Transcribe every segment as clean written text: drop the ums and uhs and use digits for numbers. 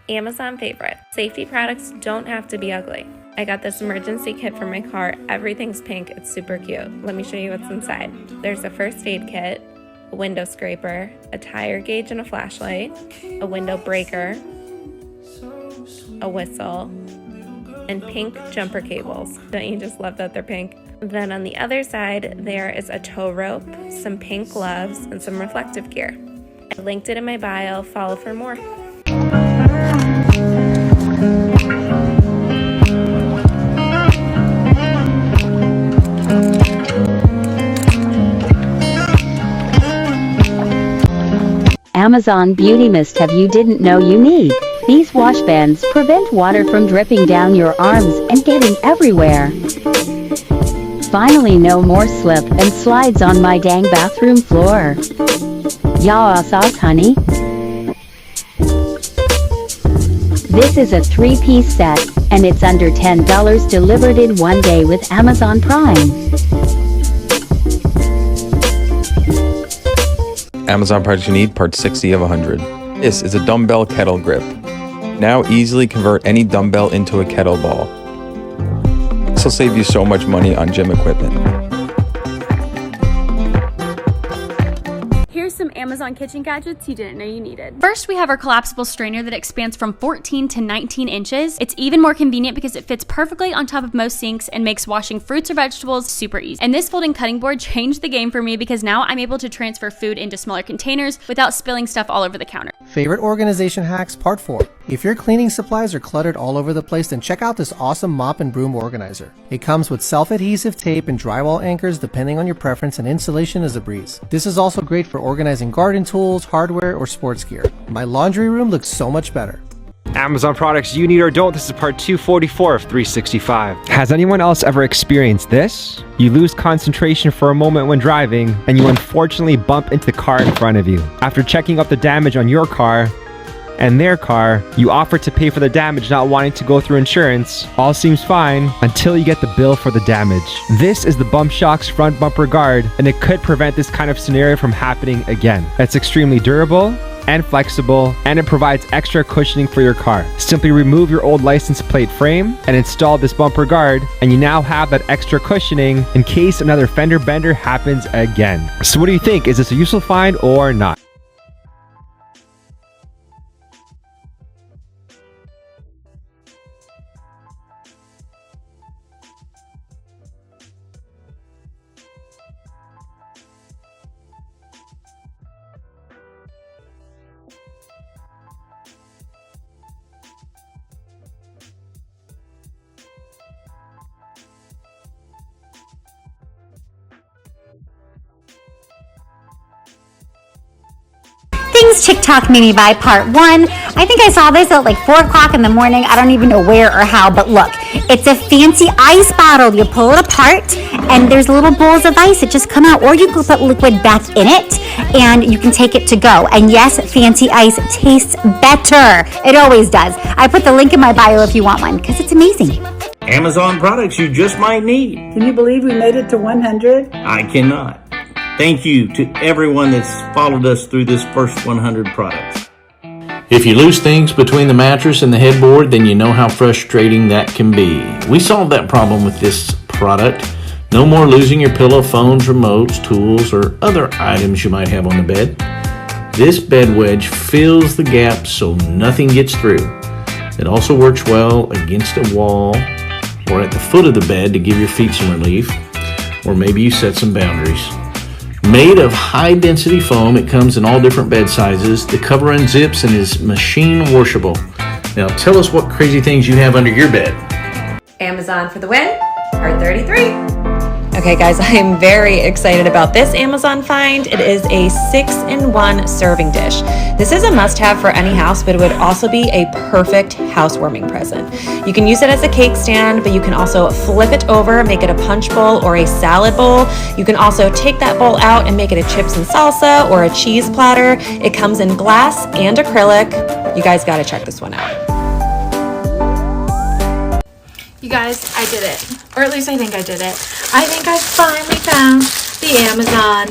Amazon favorite. Safety products don't have to be ugly. I got this emergency kit for my car. Everything's pink. It's super cute. Let me show you what's inside. There's a first aid kit, a window scraper, a tire gauge and a flashlight, a window breaker, a whistle, and pink jumper cables. Don't you just love that they're pink? Then on the other side, there is a tow rope, some pink gloves, and some reflective gear. I linked it in my bio. Follow for more. Amazon Beauty Mist have you didn't know you need. These wash bands prevent water from dripping down your arms and getting everywhere. Finally, no more slip and slides on my dang bathroom floor. Ya sauce, honey. This is a 3-piece set, and it's under $10 delivered in one day with Amazon Prime. Amazon products you need, part 60 of 100. This is a dumbbell kettle grip. Now easily convert any dumbbell into a kettlebell. This will save you so much money on gym equipment. Here's some Amazon kitchen gadgets you didn't know you needed. First, we have our collapsible strainer that expands from 14 to 19 inches. It's even more convenient because it fits perfectly on top of most sinks and makes washing fruits or vegetables super easy. And this folding cutting board changed the game for me because now I'm able to transfer food into smaller containers without spilling stuff all over the counter. Favorite organization hacks, part 4. If your cleaning supplies are cluttered all over the place, then check out this awesome mop and broom organizer. It comes with self-adhesive tape and drywall anchors depending on your preference, and installation is a breeze. This is also great for organizing garden tools, hardware, or sports gear. My laundry room looks so much better. Amazon products you need or don't. This is part 244 of 365. Has anyone else ever experienced this? You lose concentration for a moment when driving, and you unfortunately bump into the car in front of you. After checking up the damage on your car and their car, you offer to pay for the damage, not wanting to go through insurance. All seems fine until you get the bill for the damage. This is the Bump Shock's front bumper guard, and it could prevent this kind of scenario from happening again. It's extremely durable and flexible, and it provides extra cushioning for your car. Simply remove your old license plate frame and install this bumper guard, and you now have that extra cushioning in case another fender bender happens again. So what do you think? Is this a useful find or not? Things TikTok made me buy, part 1. I think I saw this at like 4 o'clock in the morning. I don't even know where or how, but look, it's a fancy ice bottle. You pull it apart and there's little bowls of ice that just come out, or you can put liquid back in it and you can take it to go. And yes, fancy ice tastes better. It always does. I put the link in my bio if you want one, because it's amazing. Amazon products you just might need. Can you believe we made it to 100? I cannot. Thank you to everyone that's followed us through this first 100 products. If you lose things between the mattress and the headboard, then you know how frustrating that can be. We solved that problem with this product. No more losing your pillow, phones, remotes, tools, or other items you might have on the bed. This bed wedge fills the gap so nothing gets through. It also works well against a wall or at the foot of the bed to give your feet some relief, or maybe you set some boundaries. Made of high-density foam, it comes in all different bed sizes. The cover unzips and is machine washable. Now tell us what crazy things you have under your bed. Amazon for the win, part 33. Okay guys, I am very excited about this Amazon find. It is a 6-in-1 serving dish. This is a must-have for any house, but it would also be a perfect housewarming present. You can use it as a cake stand, but you can also flip it over, make it a punch bowl or a salad bowl. You can also take that bowl out and make it a chips and salsa or a cheese platter. It comes in glass and acrylic. You guys gotta check this one out. You guys, I did it. Or at least I think I did it. I think I finally found the Amazon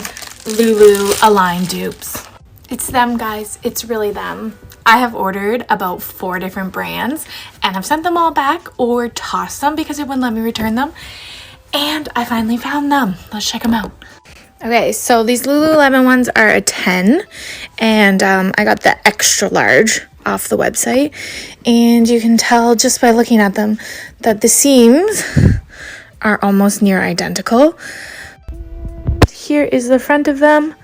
Lululemon dupes. It's them, guys. It's really them. I have ordered about 4 different brands and I've sent them all back or tossed them because it wouldn't let me return them. And I finally found them. Let's check them out. Okay, so these Lululemon ones are a 10 and I got the extra large off the website, and you can tell just by looking at them that the seams are almost near identical. Here is the front of them,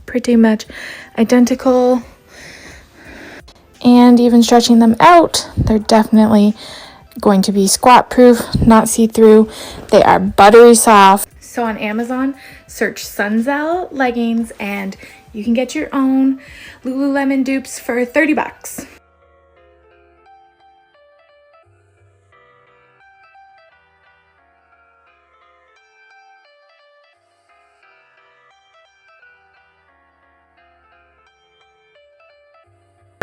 pretty much identical, and even stretching them out, they're definitely going to be squat proof, not see-through. They are buttery soft. So on Amazon, search Sunzel leggings and you can get your own Lululemon dupes for $30.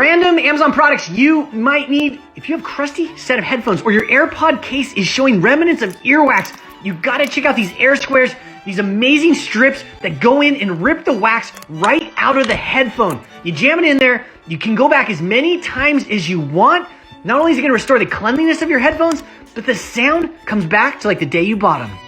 Random Amazon products you might need. If you have a crusty set of headphones or your AirPod case is showing remnants of earwax, you gotta check out these Air Squares, these amazing strips that go in and rip the wax right out of the headphone. You jam it in there, you can go back as many times as you want. Not only is it gonna restore the cleanliness of your headphones, but the sound comes back to like the day you bought them.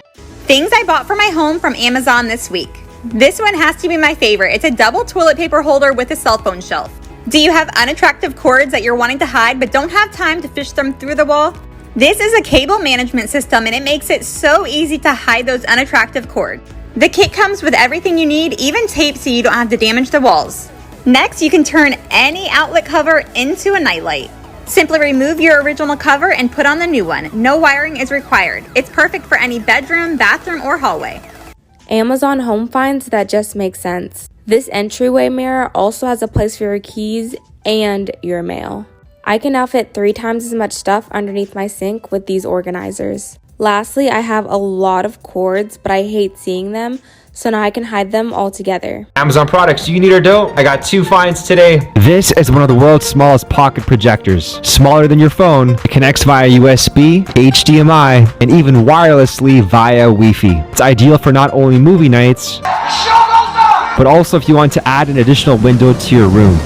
Things I bought for my home from Amazon this week. This one has to be my favorite. It's a double toilet paper holder with a cell phone shelf. Do you have unattractive cords that you're wanting to hide but don't have time to fish them through the wall? This is a cable management system and it makes it so easy to hide those unattractive cords. The kit comes with everything you need, even tape so you don't have to damage the walls. Next, you can turn any outlet cover into a nightlight. Simply remove your original cover and put on the new one. No wiring is required. It's perfect for any bedroom, bathroom, or hallway. Amazon home finds that just make sense. This entryway mirror also has a place for your keys and your mail. I can now fit 3 times as much stuff underneath my sink with these organizers. Lastly, I have a lot of cords, but I hate seeing them, so now I can hide them all together. Amazon products you need or don't. I got 2 finds today. This is one of the world's smallest pocket projectors. Smaller than your phone. It connects via USB, HDMI, and even wirelessly via Wi-Fi. It's ideal for not only movie nights, but also if you want to add an additional window to your room.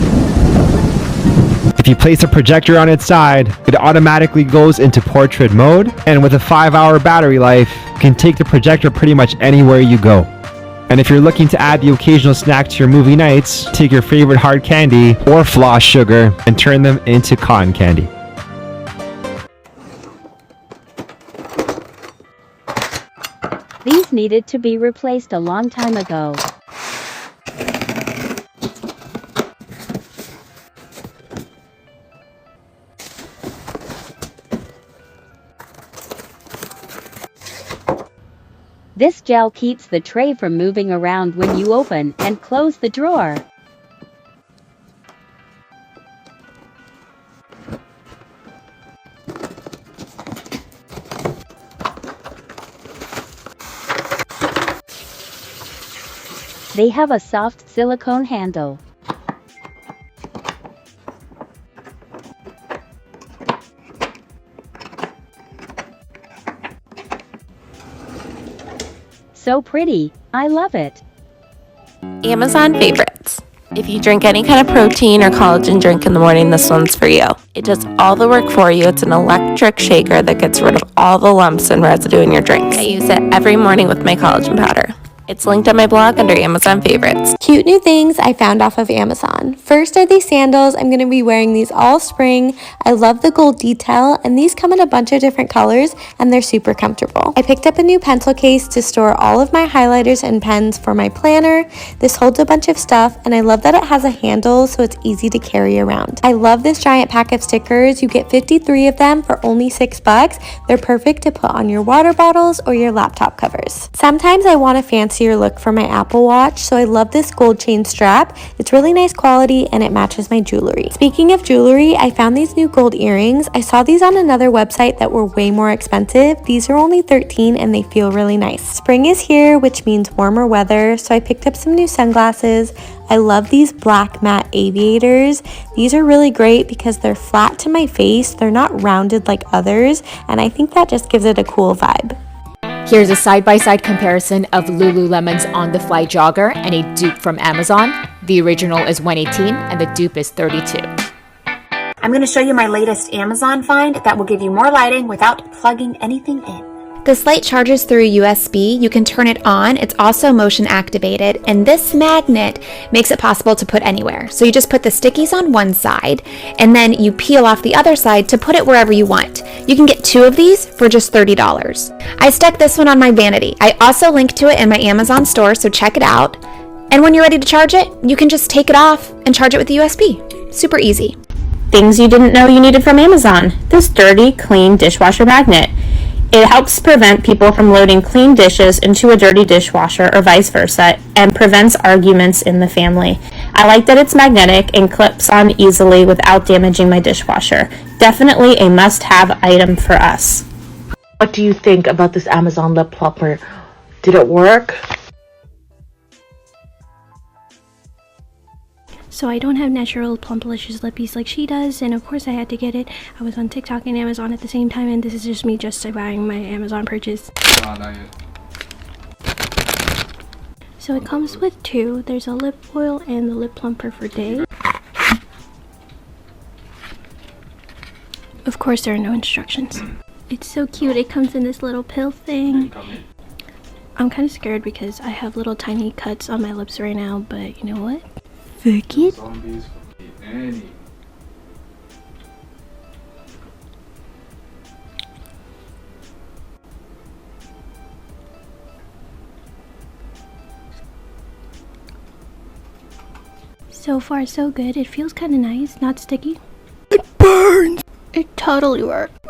If you place a projector on its side, it automatically goes into portrait mode, and with a 5-hour battery life, you can take the projector pretty much anywhere you go. And if you're looking to add the occasional snack to your movie nights, take your favorite hard candy or floss sugar and turn them into cotton candy. These needed to be replaced a long time ago. This gel keeps the tray from moving around when you open and close the drawer. They have a soft silicone handle. So pretty. I love it. Amazon favorites. If you drink any kind of protein or collagen drink in the morning, this one's for you. It does all the work for you. It's an electric shaker that gets rid of all the lumps and residue in your drinks. I use it every morning with my collagen powder. It's linked on my blog under Amazon favorites. Cute new things I found off of Amazon. First are these sandals. I'm going to be wearing these all spring. I love the gold detail, and these come in a bunch of different colors and they're super comfortable. I picked up a new pencil case to store all of my highlighters and pens for my planner. This holds a bunch of stuff, and I love that it has a handle so it's easy to carry around. I love this giant pack of stickers. You get 53 of them for only $6. They're perfect to put on your water bottles or your laptop covers. Sometimes I want a fancier look for my Apple Watch, so I love this gold chain strap. It's really nice quality and it matches my jewelry. Speaking of jewelry, I found these new gold earrings. I saw these on another website that were way more expensive. These are only $13 and they feel really nice. Spring is here, which means warmer weather, so I picked up some new sunglasses. I love these black matte aviators. These are really great because they're flat to my face. They're not rounded like others, and I think that just gives it a cool vibe. Here's a side-by-side comparison of Lululemon's On-the-Fly jogger and a dupe from Amazon. The original is $118 and the dupe is $32. I'm going to show you my latest Amazon find that will give you more lighting without plugging anything in. This light charges through USB. You can turn it on. It's also motion activated, and this magnet makes it possible to put anywhere. So you just put the stickies on one side, and then you peel off the other side to put it wherever you want. You can get 2 of these for just $30. I stuck this one on my vanity. I also linked to it in my Amazon store, so check it out. And when you're ready to charge it, you can just take it off and charge it with the USB. Super easy. Things you didn't know you needed from Amazon. This dirty, clean dishwasher magnet. It helps prevent people from loading clean dishes into a dirty dishwasher or vice versa, and prevents arguments in the family. I like that it's magnetic and clips on easily without damaging my dishwasher. Definitely a must-have item for us. What do you think about this Amazon lip plumper? Did it work? So I don't have natural plumplicious lippies like she does, and of course I had to get it. I was on TikTok and Amazon at the same time, and this is just me justifying my Amazon purchase. So it comes with 2. There's a lip oil and the lip plumper for day. Of course there are no instructions. It's so cute. It comes in this little pill thing. I'm kind of scared because I have little tiny cuts on my lips right now, but you know what? Fuck it. So far so good. It feels kind of nice, not sticky. It burns! It totally worked.